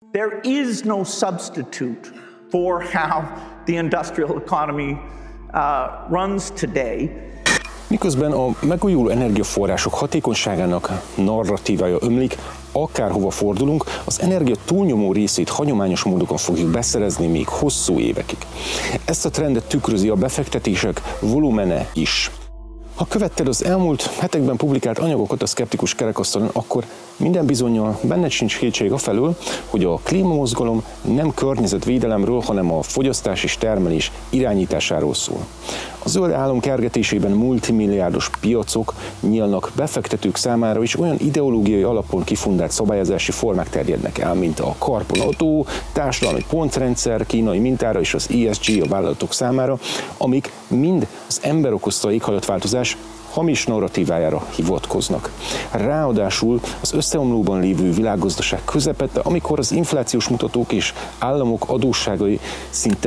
There is no substitute for how the industrial economy runs today. Miközben a megújuló energiaforrások hatékonyságának narratívája ömlik, akárhova fordulunk, az energia túlnyomó részét hagyományos módokon fogjuk beszerezni még hosszú évekig. Ezt a trendet tükrözi a befektetések volumene is. Ha követted az elmúlt hetekben publikált anyagokat a szkeptikus kerekasztalon, akkor minden bizonnyal benned sincs kétség afelől, hogy a klímamozgalom nem környezetvédelemről, hanem a fogyasztás és termelés irányításáról szól. A zöld álom kergetésében multimilliárdos piacok nyílnak befektetők számára, és olyan ideológiai alapon kifundált szabályozási formák terjednek el, mint a karbonadó, társadalmi pontrendszer, kínai mintára és az ESG a vállalatok számára, amik mind az ember okozta éghajlatváltozás hamis narratívájára hivatkoznak. Ráadásul az összeomlóban lévő világgazdaság közepette, amikor az inflációs mutatók és államok adósságai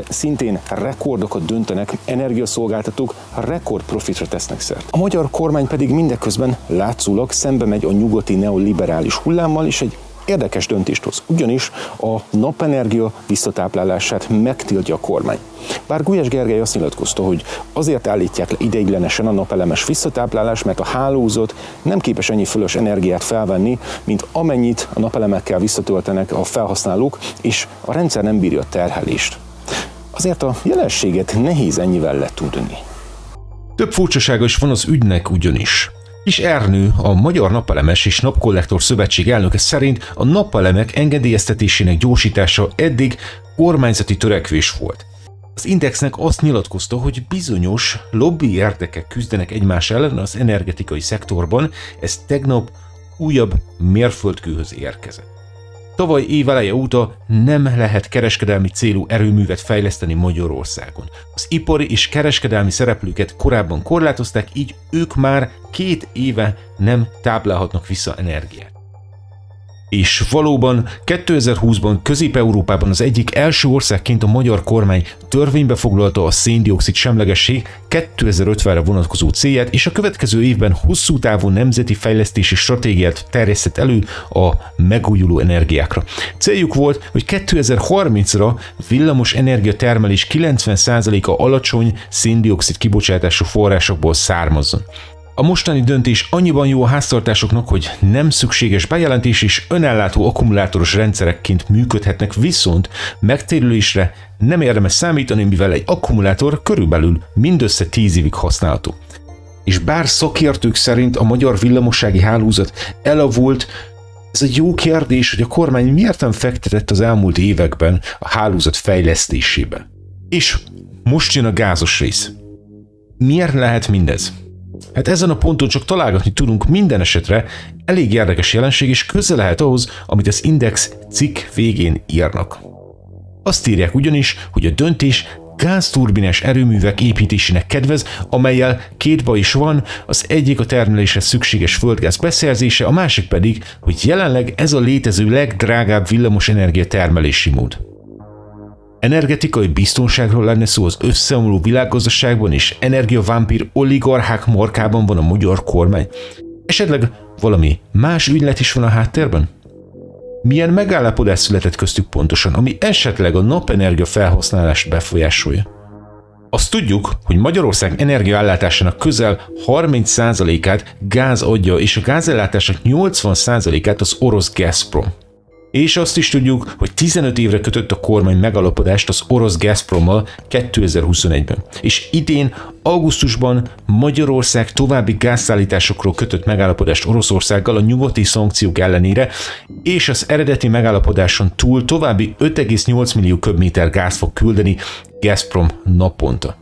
szintén rekordokat döntenek, energiaszolgáltatók rekordprofitra tesznek szert. A magyar kormány pedig mindeközben látszólag szembemegy a nyugati neoliberális hullámmal, és egy érdekes döntést hoz, ugyanis a napenergia-visszatáplálását megtiltja a kormány. Bár Gulyás Gergely azt nyilatkozta, hogy azért állítják le ideiglenesen a napelemes visszatáplálást, mert a hálózat nem képes ennyi fölös energiát felvenni, mint amennyit a napelemekkel visszatöltenek a felhasználók, és a rendszer nem bírja a terhelést. Azért a jelenséget nehéz ennyivel letudni. Több furcsasága is van az ügynek ugyanis. Kis Ernő, a Magyar Napelemes és Napkollektor Szövetség elnöke szerint a napelemek engedélyeztetésének gyorsítása eddig kormányzati törekvés volt. Az Indexnek azt nyilatkozta, hogy bizonyos lobby érdekek küzdenek egymás ellen az energetikai szektorban, ez tegnap újabb mérföldkőhöz érkezett. Tavaly éveleje óta nem lehet kereskedelmi célú erőművet fejleszteni Magyarországon. Az ipari és kereskedelmi szereplőket korábban korlátozták, így ők már 2 éve nem táplálhatnak vissza energiát. És valóban 2020-ban Közép-Európában az egyik első országként a magyar kormány törvénybe foglalta a szén-dioxid semlegesség 2050-re vonatkozó célját, és a következő évben hosszú távú nemzeti fejlesztési stratégiát terjesztett elő a megújuló energiákra. Céljuk volt, hogy 2030-ra villamosenergia termelés 90%-a alacsony szén-dioxid kibocsátású forrásokból származzon. A mostani döntés annyiban jó a háztartásoknak, hogy nem szükséges bejelentés és önellátó akkumulátoros rendszerekként működhetnek, viszont megtérülésre nem érdemes számítani, mivel egy akkumulátor körülbelül mindössze 10 évig használható. És bár szakértők szerint a magyar villamossági hálózat elavult, ez egy jó kérdés, hogy a kormány miért nem fektetett az elmúlt években a hálózat fejlesztésébe. És most jön a gázos rész. Miért lehet mindez? Hát ezen a ponton csak találgatni tudunk, minden esetre elég érdekes jelenség, és köze lehet ahhoz, amit az Index cikk végén írnak. Azt írják ugyanis, hogy a döntés gázturbinás erőművek építésének kedvez, amellyel 2 baj is van, az egyik a termelésre szükséges földgáz beszerzése, a másik pedig, hogy jelenleg ez a létező legdrágább villamosenergia termelési mód. Energetikai biztonságról lenne szó az összeomló világgazdaságban, és energiavámpír oligarchák markában van a magyar kormány. Esetleg valami más ügylet is van a háttérben? Milyen megállapodás született köztük pontosan, ami esetleg a napenergia felhasználást befolyásolja? Azt tudjuk, hogy Magyarország energiaellátásának közel 30%-át gáz adja, és a gázellátásnak 80%-át az orosz Gazprom. És azt is tudjuk, hogy 15 évre kötött a kormány megállapodást az orosz Gazprommal 2021-ben. És idén, augusztusban Magyarország további gázszállításokról kötött megállapodást Oroszországgal a nyugati szankciók ellenére, és az eredeti megállapodáson túl további 5,8 millió köbméter gáz fog küldeni Gazprom naponta.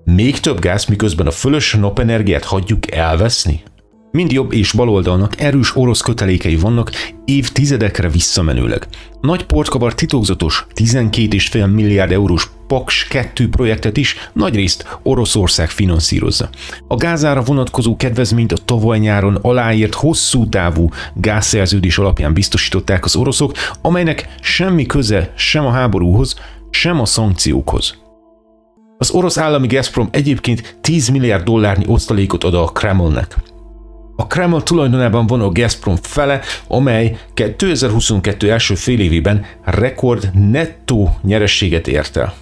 Még több gáz, miközben a fölös napenergiát hagyjuk elveszni? Mind jobb és baloldalnak erős orosz kötelékei vannak évtizedekre visszamenőleg. Nagy portkavar titokzatos 12,5 milliárd eurós Paks 2 projektet is nagyrészt Oroszország finanszírozza. A gázára vonatkozó kedvezményt a tavaly nyáron aláírt hosszú távú gázszerződés alapján biztosították az oroszok, amelynek semmi köze sem a háborúhoz, sem a szankciókhoz. Az orosz állami Gazprom egyébként 10 milliárd dollárnyi osztalékot ad a Kremlnek. A Kreml tulajdonában van a Gazprom fele, amely 2022 első félévében rekord nettó nyerességet ért el.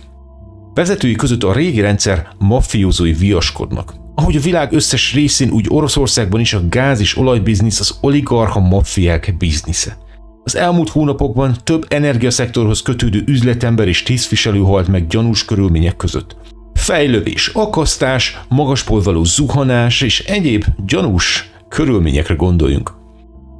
Vezetői között a régi rendszer maffiózói viaskodnak. Ahogy a világ összes részén, úgy Oroszországban is a gáz- és olajbiznisz az oligarcha maffiák biznisze. Az elmúlt hónapokban több energiaszektorhoz kötődő üzletember és tisztviselő halt meg gyanús körülmények között. Fejlövés, akasztás, magaspól való zuhanás és egyéb gyanús körülményekre gondoljunk.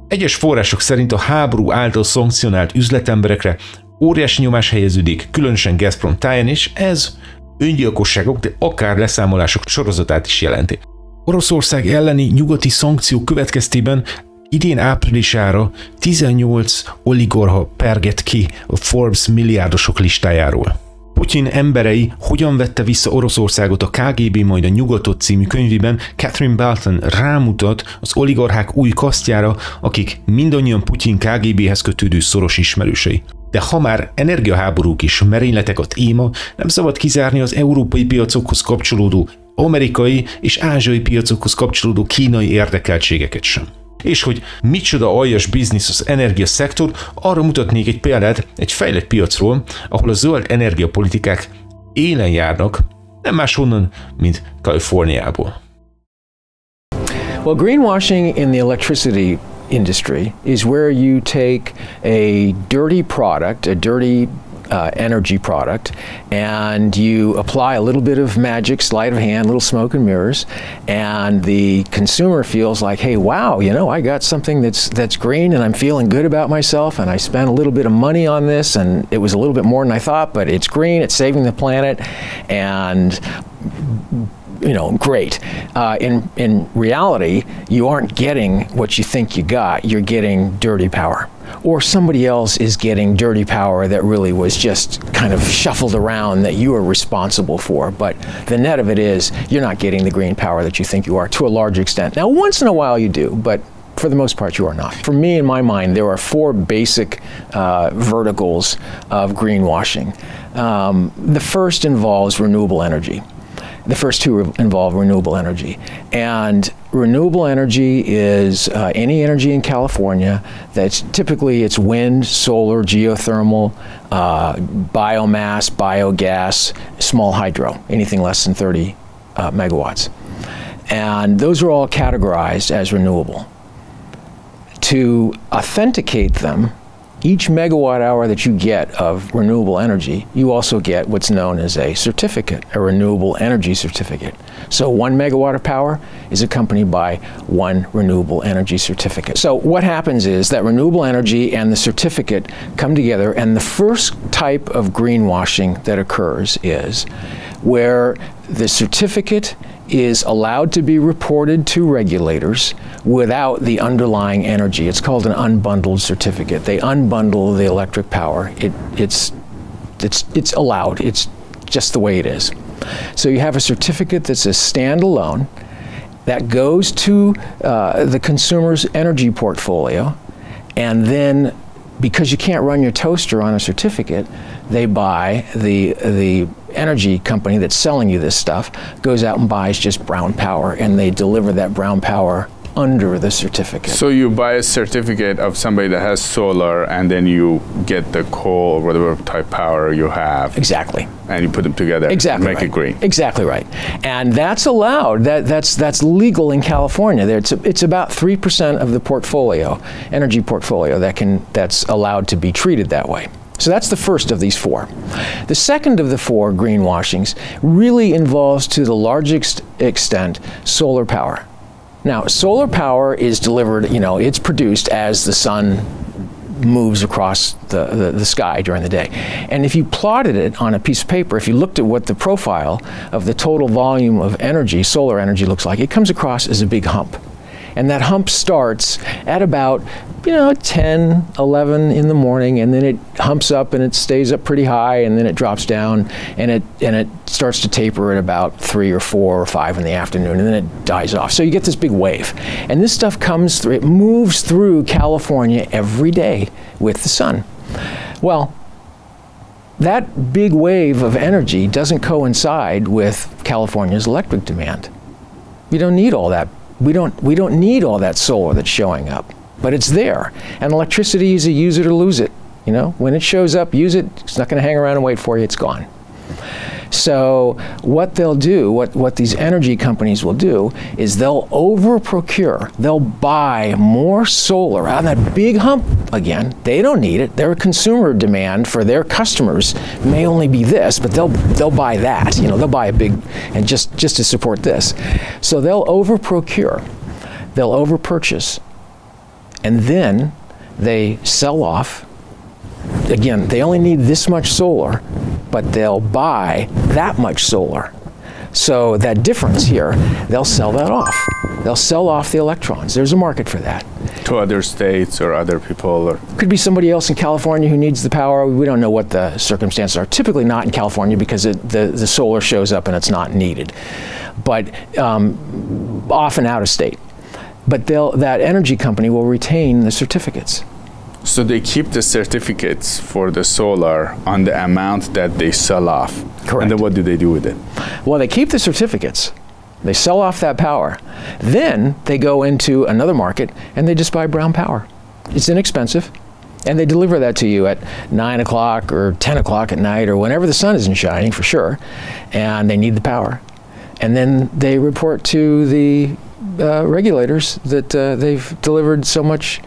Egyes források szerint a háború által szankcionált üzletemberekre óriási nyomás helyeződik, különösen Gazprom táján, és ez öngyilkosságok, de akár leszámolások sorozatát is jelenti. Oroszország elleni nyugati szankciók következtében idén áprilisára 18 oligarcha perget ki a Forbes milliárdosok listájáról. Putyin emberei hogyan vette vissza Oroszországot a KGB majd a Nyugatot című könyvében Catherine Belton rámutat az oligarchák új kasztjára, akik mindannyian Putyin KGB-hez kötődő szoros ismerősei. De ha már energiaháborúk és merényletek a téma, nem szabad kizárni az európai piacokhoz kapcsolódó amerikai és ázsiai piacokhoz kapcsolódó kínai érdekeltségeket sem. És hogy micsoda aljas biznisz az energiaszektor, arra mutatnék egy példát egy fejlett piacról, ahol a zöld energiapolitikák élen járnak, nem máshonnan, mint Kaliforniából. Well, greenwashing in the electricity industry is where you take a dirty product, a dirty energy product, and you apply a little bit of magic, sleight of hand, little smoke and mirrors, and the consumer feels like, hey, wow, you know, I got something that's green and I'm feeling good about myself, and I spent a little bit of money on this, and it was a little bit more than I thought, but it's green, it's saving the planet, and you know, great. In reality, you aren't getting what you think you got. You're getting dirty power. Or somebody else is getting dirty power that really was just kind of shuffled around that you are responsible for. But the net of it is you're not getting the green power that you think you are to a large extent. Now, once in a while you do, but for the most part you are not. For me, in my mind, there are four basic verticals of greenwashing. The first involves renewable energy. The first two involve renewable energy. And renewable energy is any energy in California that's typically it's wind, solar, geothermal, biomass, biogas, small hydro, anything less than 30 megawatts. And those are all categorized as renewable. To authenticate them, each megawatt hour that you get of renewable energy, you also get what's known as a certificate, a renewable energy certificate. So 1 megawatt of power is accompanied by 1 renewable energy certificate. So what happens is that renewable energy and the certificate come together, and the first type of greenwashing that occurs is where the certificate is allowed to be reported to regulators without the underlying energy. It's called an unbundled certificate. They unbundle the electric power. It's allowed. It's just the way it is. So you have a certificate that's a standalone that goes to the consumer's energy portfolio, and then because you can't run your toaster on a certificate, they buy the energy company that's selling you this stuff goes out and buys just brown power, and they deliver that brown power under the certificate. So you buy a certificate of somebody that has solar, and then you get the coal or whatever type power you have. Exactly. And you put them together exactly and make it green. Exactly right. And that's allowed. That's legal in California. It's about 3% of the portfolio, energy portfolio, that's allowed to be treated that way. So that's the first of these four. The second of the four greenwashings really involves, to the largest extent, solar power. Now, solar power is delivered, you know, it's produced as the sun moves across the sky during the day. And if you plotted it on a piece of paper, if you looked at what the profile of the total volume of energy, solar energy, looks like, it comes across as a big hump. And that hump starts at about, 10, 11 in the morning, and then it humps up and it stays up pretty high, and then it drops down, and it starts to taper at about 3 or 4 or 5 in the afternoon, and then it dies off. So you get this big wave. And this stuff comes through, it moves through California every day with the sun. Well, that big wave of energy doesn't coincide with California's electric demand. You don't need all that We don't need all that solar that's showing up, but it's there. And electricity is a use it or lose it. You know, when it shows up, use it. It's not going to hang around and wait for you. It's gone. So what they'll do, what these energy companies will do, is they'll over-procure. They'll buy more solar on that big hump again. They don't need it. Their consumer demand for their customers may only be this, but they'll buy that. You know, they'll buy a big, and just to support this. So they'll over-procure. They'll over-purchase. And then they sell off. Again, they only need this much solar, but they'll buy that much solar. So that difference here, they'll sell that off. They'll sell off the electrons. There's a market for that. To other states or other people? Or could be somebody else in California who needs the power. We don't know what the circumstances are. Typically not in California because the solar shows up and it's not needed. But often out of state. But that energy company will retain the certificates. So they keep the certificates for the solar on the amount that they sell off. Correct. And then what do they do with it? Well, they keep the certificates. They sell off that power. Then they go into another market and they just buy brown power. It's inexpensive. And they deliver that to you at 9 o'clock or 10 o'clock at night or whenever the sun isn't shining, for sure. And they need the power. And then they report to the regulators that they've delivered so much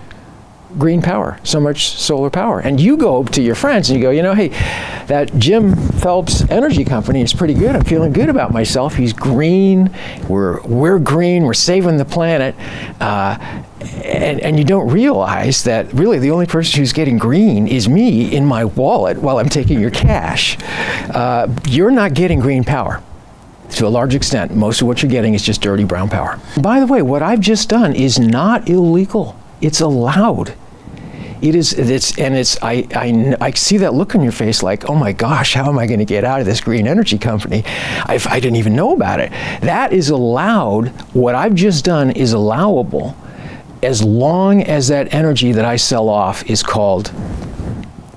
green power, so much solar power. And you go to your friends and you go, you know, hey, that Jim Phelps energy company is pretty good. I'm feeling good about myself. He's green. We're green. We're saving the planet. And you don't realize that really the only person who's getting green is me in my wallet while I'm taking your cash. You're not getting green power. To a large extent, most of what you're getting is just dirty brown power. By the way, what I've just done is not illegal. It's allowed. I see that look on your face like, oh my gosh, how am I going to get out of this green energy company? I didn't even know about it. That is allowed. What I've just done is allowable as long as that energy that I sell off is called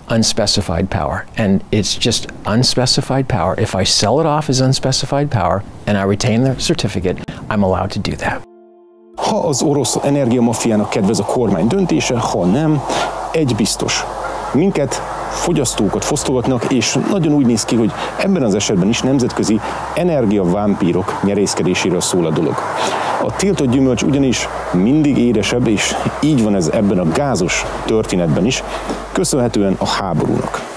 unspecified power. And it's just unspecified power. If I sell it off as unspecified power and I retain the certificate, I'm allowed to do that. Ha az orosz energiamafiának kedvez a kormány döntése, ha nem, egy biztos. Minket, fogyasztókat fosztogatnak, és nagyon úgy néz ki, hogy ebben az esetben is nemzetközi energiavámpírok nyerészkedéséről szól a dolog. A tiltott gyümölcs ugyanis mindig édesebb, és így van ez ebben a gázos történetben is, köszönhetően a háborúnak.